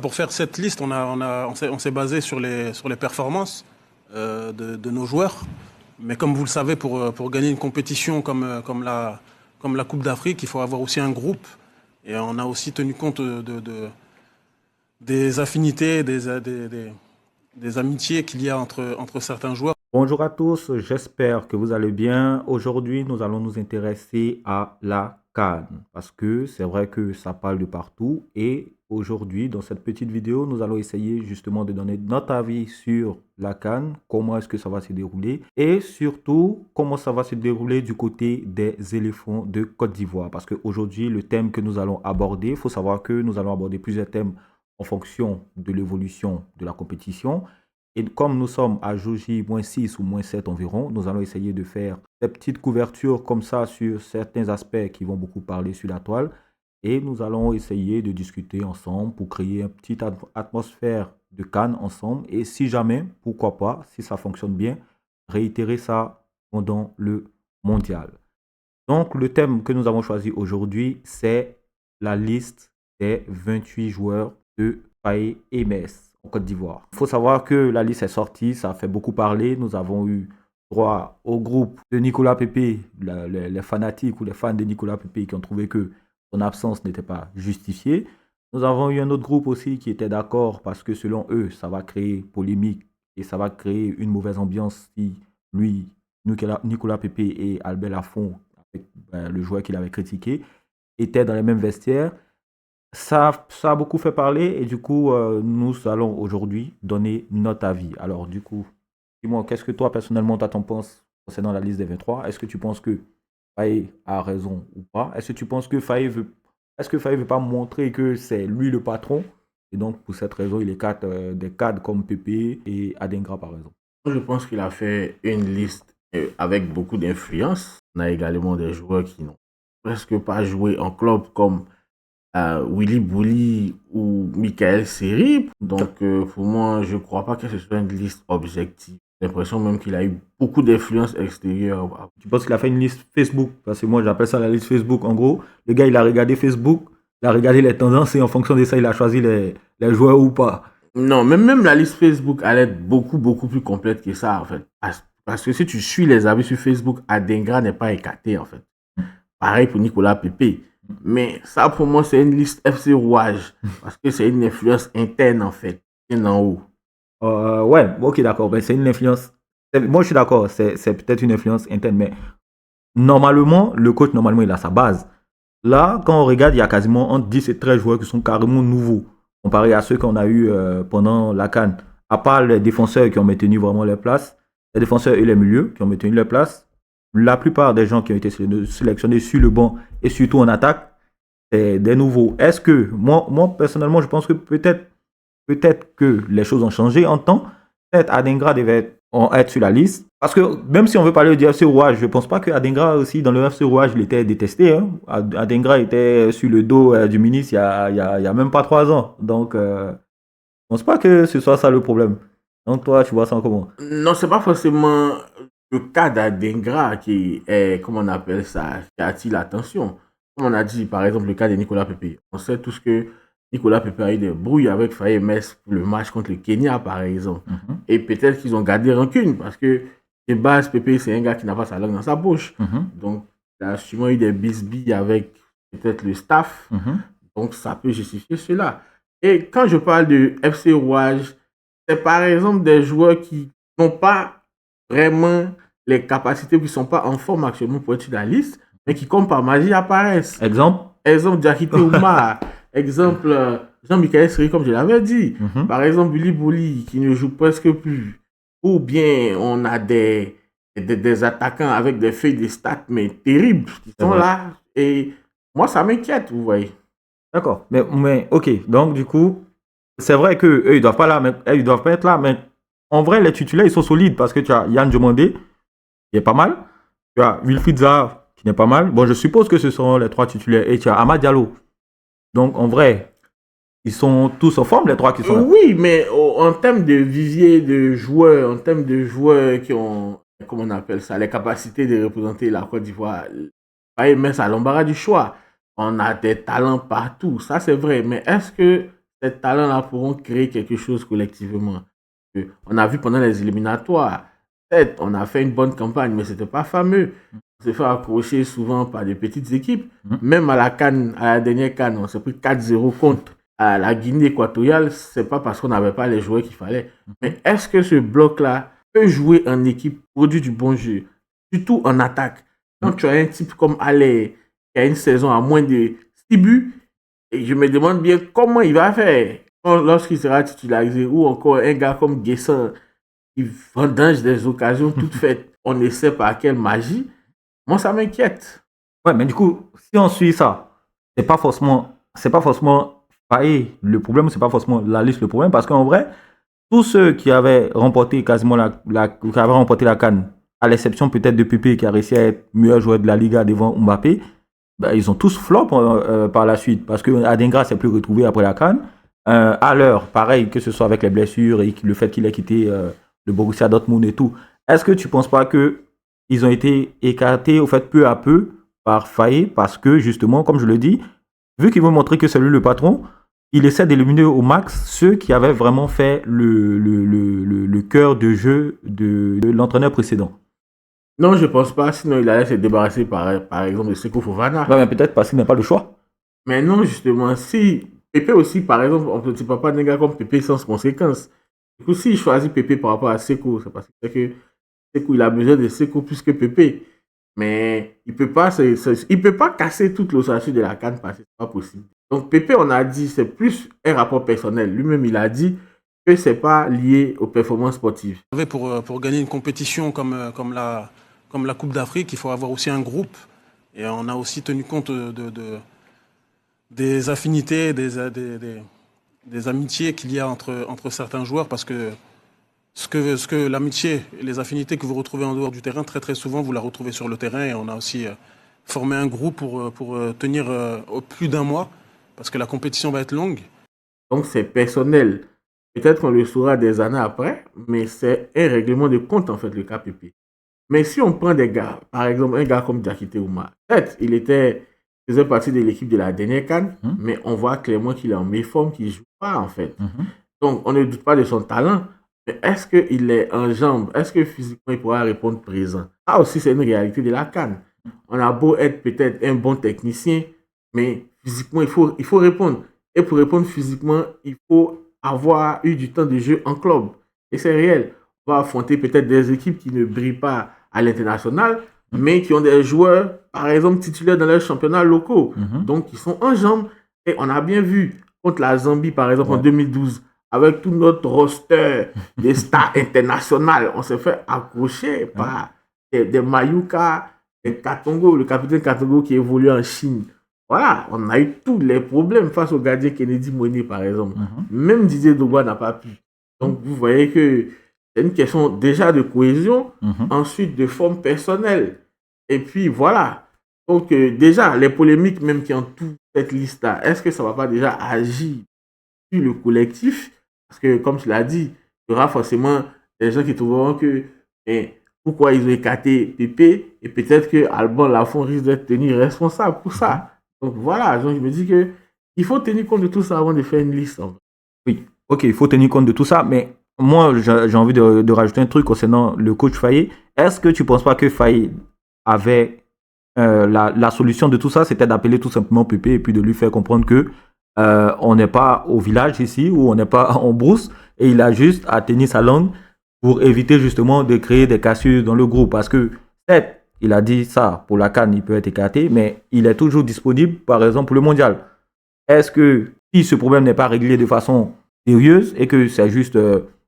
Pour faire cette liste, on s'est basé sur les performances de nos joueurs. Mais comme vous le savez, pour gagner une compétition comme la Coupe d'Afrique, il faut avoir aussi un groupe. Et on a aussi tenu compte des affinités, des amitiés qu'il y a entre certains joueurs. Bonjour à tous, j'espère que vous allez bien. Aujourd'hui, nous allons nous intéresser à la CAN parce que c'est vrai que ça parle de partout et aujourd'hui, dans cette petite vidéo, nous allons essayer justement de donner notre avis sur la CAN, comment est-ce que ça va se dérouler et surtout comment ça va se dérouler du côté des éléphants de Côte d'Ivoire parce qu'aujourd'hui, le thème que nous allons aborder, il faut savoir que nous allons aborder plusieurs thèmes en fonction de l'évolution de la compétition. Et comme nous sommes à J-6 ou -7 environ, nous allons essayer de faire des petites couvertures comme ça sur certains aspects qui vont beaucoup parler sur la toile. Et nous allons essayer de discuter ensemble pour créer une petite atmosphère de CAN ensemble. Et si jamais, pourquoi pas, si ça fonctionne bien, réitérer ça pendant le mondial. Donc, le thème que nous avons choisi aujourd'hui, c'est la liste des 28 joueurs de Faye MS en Côte d'Ivoire. Il faut savoir que la liste est sortie, ça a fait beaucoup parler. Nous avons eu droit au groupe de Nicolas Pepe, les fanatiques ou les fans de Nicolas Pepe qui ont trouvé que son absence n'était pas justifiée. Nous avons eu un autre groupe aussi qui était d'accord parce que selon eux, ça va créer polémique et ça va créer une mauvaise ambiance si lui, Nicolas Pepe et Albert Lafont, le joueur qu'il avait critiqué, étaient dans les mêmes vestiaires. Ça a beaucoup fait parler et du coup, nous allons aujourd'hui donner notre avis. Alors du coup, dis-moi, qu'est-ce que toi, personnellement, t'en penses concernant la liste des 23? Est-ce que tu penses que Faye a raison ou pas? Est-ce que tu penses que Faye veut pas montrer que c'est lui le patron? Et donc, pour cette raison, il écarte des cadres comme Pépé et Adengra, par exemple. Je pense qu'il a fait une liste avec beaucoup d'influence. On a également des joueurs qui n'ont presque pas joué en club comme Willy Bouli ou Michael Seri. Donc, pour moi, je ne crois pas que ce soit une liste objective. J'ai l'impression même qu'il a eu beaucoup d'influence extérieure. Tu penses qu'il a fait une liste Facebook? Parce que moi, j'appelle ça la liste Facebook. En gros, le gars, il a regardé Facebook, il a regardé les tendances et en fonction de ça, il a choisi les joueurs ou pas. Non, même la liste Facebook allait être beaucoup, beaucoup plus complète que ça, en fait. Parce que si tu suis les avis sur Facebook, Adengra n'est pas écarté, en fait. Pareil pour Nicolas Pepe. Mais ça, pour moi, c'est une liste FC Rouage. Parce que c'est une influence interne, en fait. Bien en haut. Ouais, ok, d'accord. Ben, c'est une influence. Moi, je suis d'accord. C'est peut-être une influence interne, mais normalement, le coach, normalement, il a sa base. Là, quand on regarde, il y a quasiment entre 10 et 13 joueurs qui sont carrément nouveaux, comparé à ceux qu'on a eu pendant la CAN. À part les défenseurs qui ont maintenu vraiment leur place, les défenseurs et les milieux qui ont maintenu leur place, la plupart des gens qui ont été sélectionnés sur le banc et surtout en attaque, c'est des nouveaux. Est-ce que, moi, personnellement, je pense que peut-être que les choses ont changé en temps. Peut-être Adengra devait être sur la liste. Parce que même si on veut parler du FC Rouage, je ne pense pas que Adengra aussi, dans le FC Rouage, il était détesté. Hein. Adengra était sur le dos du ministre il y a même pas 3 ans. Donc, je ne pense pas que ce soit ça le problème. Donc, toi, tu vois ça comment? Non, c'est pas forcément le cas d'Adengra qui est, comment on appelle ça, qui attire l'attention. Comme on a dit, par exemple, le cas de Nicolas Pepe. On sait tous que Nicolas Pepe a eu des brouilles avec Faye Metz pour le match contre le Kenya, par exemple. Et peut-être qu'ils ont gardé rancune parce que de base, Pepe, c'est un gars qui n'a pas sa langue dans sa bouche. Donc, il a sûrement eu des bisbilles avec peut-être le staff. Donc, ça peut justifier cela. Et quand je parle de FC Rouage, c'est par exemple des joueurs qui n'ont pas vraiment les capacités, qui ne sont pas en forme actuellement pour être sur la liste, mais qui, comme par magie, apparaissent. Exemple? Exemple, Diakité Oumar. Exemple, Jean-Michel Seri, comme je l'avais dit. Par exemple, Billy Bouli, qui ne joue presque plus. Ou bien, on a des attaquants avec des feuilles de stats, mais terribles, qui sont là. Et moi, ça m'inquiète, vous voyez. D'accord. Mais ok. Donc, du coup, c'est vrai qu'eux, ils doivent pas là, mais, ils doivent pas être là, mais en vrai, les titulaires, ils sont solides parce que tu as Yann Diomandé, qui est pas mal. Tu as Wilfried Zaha, qui n'est pas mal. Bon, je suppose que ce sont les 3 titulaires. Et tu as Amad Diallo. Donc, en vrai, ils sont tous en forme, les 3 qui sont là. Oui, mais en termes de vivier de joueurs, en termes de joueurs qui ont, comment on appelle ça, les capacités de représenter la Côte d'Ivoire, mais ça l'embarras du choix. On a des talents partout, ça c'est vrai. Mais est-ce que ces talents-là pourront créer quelque chose collectivement. On a vu pendant les éliminatoires, peut-être on a fait une bonne campagne, mais ce n'était pas fameux. On s'est fait accrocher souvent par des petites équipes. Même à la CAN, à la dernière CAN, on s'est pris 4-0 contre à la Guinée équatoriale. Ce n'est pas parce qu'on n'avait pas les joueurs qu'il fallait. Mais est-ce que ce bloc-là peut jouer en équipe, produire du bon jeu, surtout en attaque? Quand tu as un type comme Aller, qui a une saison à moins de 6 buts, et je me demande bien comment il va faire lorsqu'il sera titularisé, ou encore un gars comme Guessin qui vendange des occasions toutes faites. On ne sait pas quelle magie. Moi, ça m'inquiète. Ouais, mais du coup, si on suit ça, c'est pas forcément Faye le problème, c'est pas forcément la liste le problème, parce qu'en vrai, tous ceux qui avaient remporté quasiment qui avaient remporté la CAN, à l'exception peut-être de Pépé qui a réussi à être meilleur joueur de la Liga devant Mbappé, ben, ils ont tous flop par la suite, parce que Adingra s'est plus retrouvé après la CAN. À l'heure, pareil, que ce soit avec les blessures et le fait qu'il ait quitté le Borussia Dortmund et tout. Est-ce que tu ne penses pas qu'ils ont été écartés au fait peu à peu par Faye, parce que justement, comme je le dis, vu qu'il veut montrer que c'est lui le patron, il essaie d'éliminer au max ceux qui avaient vraiment fait le cœur de jeu de l'entraîneur précédent. Non, je ne pense pas, sinon il allait se débarrasser par exemple de Seko Fofana. Ouais, mais peut-être parce qu'il n'a pas le choix. Mais non, justement, si Pépé aussi, par exemple, on ne peut pas d'un gars comme Pépé sans conséquence. Du coup, s'il choisit Pépé par rapport à Seko, c'est parce que Seko, il a besoin de Seko plus que Pépé. Mais il peut pas casser toute l'ossature de la CAN parce que c'est pas possible. Donc Pépé, on a dit, c'est plus un rapport personnel. Lui-même, il a dit que c'est pas lié aux performances sportives. Pour gagner une compétition comme la Coupe d'Afrique, il faut avoir aussi un groupe. Et on a aussi tenu compte des affinités, des amitiés qu'il y a entre certains joueurs, parce que ce que l'amitié et les affinités que vous retrouvez en dehors du terrain, très très souvent, vous la retrouvez sur le terrain. Et on a aussi formé un groupe pour tenir plus d'un mois, parce que la compétition va être longue. Donc c'est personnel. Peut-être qu'on le saura des années après, mais c'est un règlement de compte, en fait, le cas Pépé. Mais si on prend des gars, par exemple, un gars comme Diakité Ouma, peut-être il faisait partie de l'équipe de la dernière CAN, mais on voit clairement qu'il est en méforme, qu'il ne joue pas, en fait. Donc on ne doute pas de son talent, mais est-ce qu'il est en jambes? Est-ce que physiquement il pourra répondre présent? Ça aussi, c'est une réalité de la CAN. On a beau être peut-être un bon technicien, mais physiquement, il faut répondre. Et pour répondre physiquement, il faut avoir eu du temps de jeu en club. Et c'est réel. On va affronter peut-être des équipes qui ne brillent pas à l'international, mais qui ont des joueurs, par exemple, titulaires dans leurs championnats locaux. Donc, ils sont en jambes. Et on a bien vu contre la Zambie, par exemple, en 2012, avec tout notre roster des stars internationales, on s'est fait accrocher par des Mayuka, des Katongo, le capitaine Katongo qui évolue en Chine. Voilà, on a eu tous les problèmes face au gardien Kennedy Mounier, par exemple. Même Didier Drogba n'a pas pu. Donc, vous voyez que c'est une question déjà de cohésion, ensuite de forme personnelle. Et puis, voilà. Donc, déjà, les polémiques même qui entourent cette liste-là, est-ce que ça ne va pas déjà agir sur le collectif? Parce que, comme tu l'as dit, il y aura forcément des gens qui trouveront que pourquoi ils ont écarté Pépé, et peut-être que Alban Lafont risque d'être tenu responsable pour ça. Donc voilà, donc je me dis qu'il faut tenir compte de tout ça avant de faire une liste. Oui, ok, il faut tenir compte de tout ça, mais moi j'ai envie de rajouter un truc concernant le coach Faye. Est-ce que tu ne penses pas que Faye avait la solution de tout ça, c'était d'appeler tout simplement Pépé et puis de lui faire comprendre que on n'est pas au village ici, ou on n'est pas en brousse, et il a juste à tenir sa langue pour éviter justement de créer des cassures dans le groupe. Parce que, certes, il a dit ça, pour la CAN, il peut être écarté, mais il est toujours disponible, par exemple, pour le mondial. Est-ce que, si ce problème n'est pas réglé de façon sérieuse et que c'est juste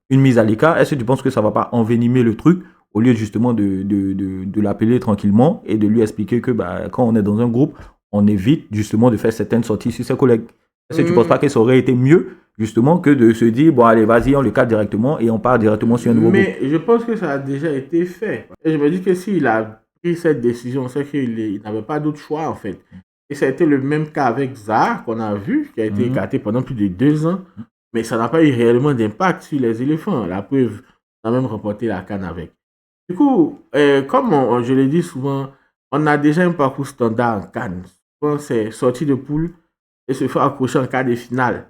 une mise à l'écart, est-ce que tu penses que ça ne va pas envenimer le truc au lieu justement de l'appeler tranquillement et de lui expliquer que quand on est dans un groupe, on évite justement de faire certaines sorties sur ses collègues? Est-ce que tu ne penses pas que ça aurait été mieux justement que de se dire, bon allez, vas-y, on le cadre directement et on part directement sur un nouveau groupe? Mais je pense que ça a déjà été fait. Et je me dis que s'il a pris cette décision, c'est qu'il n'avait pas d'autre choix en fait. Et ça a été le même cas avec Zaha qu'on a vu, qui a été écarté pendant plus de 2 ans. Mais ça n'a pas eu réellement d'impact sur les éléphants. La preuve, on a même remporté la CAN avec. Du coup, comme je l'ai dit souvent, on a déjà un parcours standard en CAN. Souvent, c'est sortie de poule et se faire accrocher en quart de finale.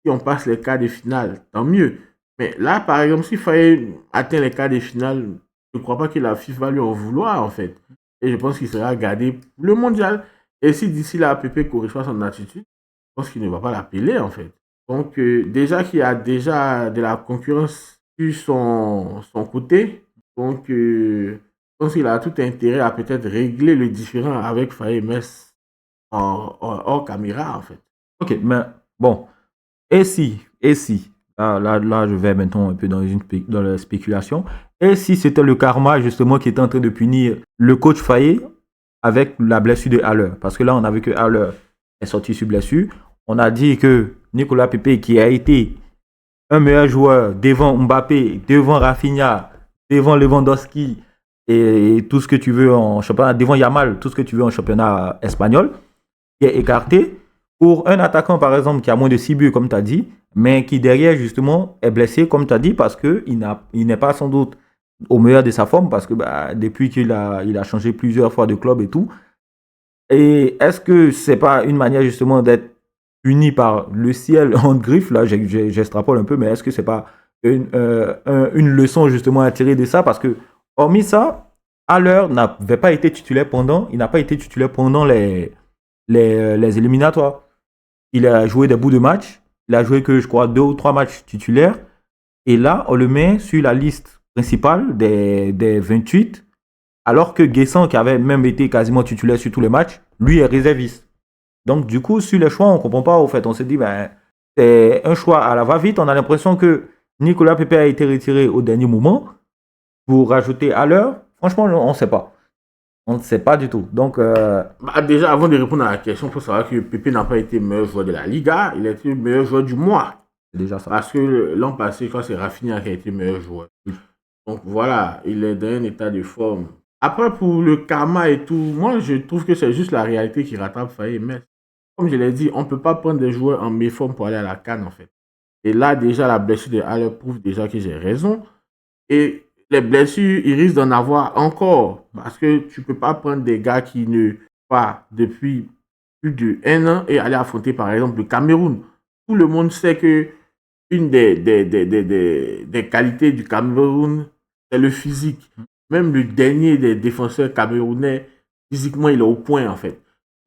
si on passe les quarts de finale, tant mieux. Mais là, par exemple, s'il fallait atteindre les quarts de finale, je ne crois pas que la FIFA lui en vouloir, en fait. Et je pense qu'il sera gardé pour le mondial. Et si d'ici là, Pépé corrige pas son attitude, je pense qu'il ne va pas l'appeler, en fait. Donc, déjà qu'il y a déjà de la concurrence sur son côté, donc je pense qu'il a tout intérêt à peut-être régler le différend avec Faye Metz hors caméra, en fait. Ok, mais bon, et si, là, je vais maintenant un peu dans la spéculation, et si c'était le karma justement qui était en train de punir le coach Faye avec la blessure de Haller, parce que là, on a vu que Haller est sorti sur blessure, on a dit que Nicolas Pepe, qui a été un meilleur joueur devant Mbappé, devant Rafinha, devant Lewandowski et tout ce que tu veux en championnat, devant Yamal, tout ce que tu veux en championnat espagnol, qui est écarté pour un attaquant, par exemple, qui a moins de 6 buts, comme tu as dit, mais qui derrière, justement, est blessé, comme tu as dit, parce qu'il n'est pas sans doute au meilleur de sa forme, parce que depuis qu'il a changé plusieurs fois de club et tout. Et est-ce que c'est pas une manière, justement, d'être puni par le ciel en griffe, là, j'extrapole un peu, mais est-ce que c'est pas une leçon, justement, à tirer de ça? Parce que, hormis ça, Haller n'avait pas été titulaire il n'a pas été titulaire pendant les éliminatoires. Il a joué des bouts de match. Il a joué que, je crois, 2 ou 3 matchs titulaires. Et là, on le met sur la liste principale des 28. Alors que Guessant, qui avait même été quasiment titulaire sur tous les matchs, lui est réserviste. Donc, du coup, sur les choix, on ne comprend pas. Au fait, on s'est dit, c'est un choix à la va-vite. On a l'impression que Nicolas Pepe a été retiré au dernier moment pour rajouter à l'heure. Franchement, on ne sait pas. On ne sait pas du tout. Donc, déjà, avant de répondre à la question, il faut savoir que Pepe n'a pas été meilleur joueur de la Liga. Il a été meilleur joueur du mois. C'est déjà ça. Parce que l'an passé, je crois que c'est Rafinha qui a été meilleur joueur. Donc voilà, il est dans un état de forme. Après, pour le karma et tout, moi, je trouve que c'est juste la réalité qui rattrape Faye Metz. Comme je l'ai dit, on ne peut pas prendre des joueurs en méforme pour aller à la CAN, en fait. Et là, déjà, la blessure de Haller prouve déjà que j'ai raison. Et les blessures, ils risquent d'en avoir encore. Parce que tu ne peux pas prendre des gars qui ne pas depuis plus d'1 an et aller affronter, par exemple, le Cameroun. Tout le monde sait que une des qualités du Cameroun, c'est le physique. Même le dernier des défenseurs camerounais, physiquement, il est au point, en fait.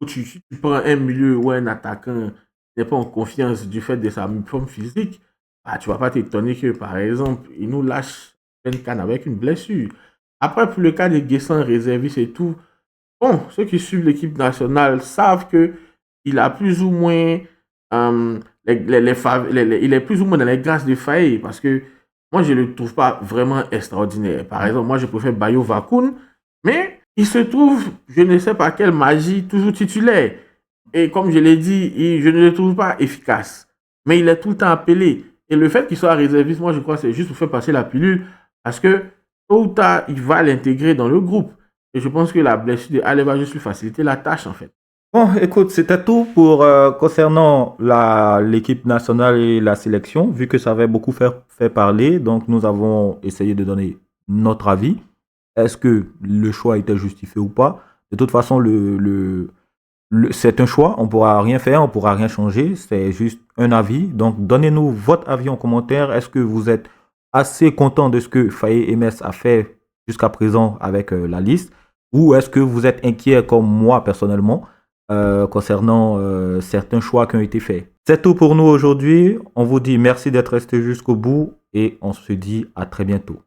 Si tu prends un milieu ou un attaquant qui n'est pas en confiance du fait de sa forme physique, tu ne vas pas t'étonner que, par exemple, il nous lâche une canne avec une blessure. Après, pour le cas des Guessant réservistes et tout, bon, ceux qui suivent l'équipe nationale savent qu'il a plus ou moins... il est plus ou moins dans les grâces de Faye parce que moi je ne le trouve pas vraiment extraordinaire. Par exemple, moi je préfère Bayo Vakoun, mais il se trouve, je ne sais pas quelle magie, toujours titulaire. Et comme je l'ai dit, je ne le trouve pas efficace. Mais il est tout le temps appelé. Et le fait qu'il soit réserviste, moi je crois que c'est juste pour faire passer la pilule parce que tôt ou tard, il va l'intégrer dans le groupe. Et je pense que la blessure de Haller va juste lui faciliter la tâche en fait. Bon, écoute, c'était tout pour concernant l'équipe nationale et la sélection, vu que ça avait beaucoup fait parler. Donc, nous avons essayé de donner notre avis. Est-ce que le choix était justifié ou pas? De toute façon, c'est un choix. On ne pourra rien faire, on ne pourra rien changer. C'est juste un avis. Donc, donnez-nous votre avis en commentaire. Est-ce que vous êtes assez content de ce que Faye Metz a fait jusqu'à présent avec la liste? Ou est-ce que vous êtes inquiet comme moi personnellement concernant certains choix qui ont été faits? C'est tout pour nous aujourd'hui. On vous dit merci d'être resté jusqu'au bout et on se dit à très bientôt.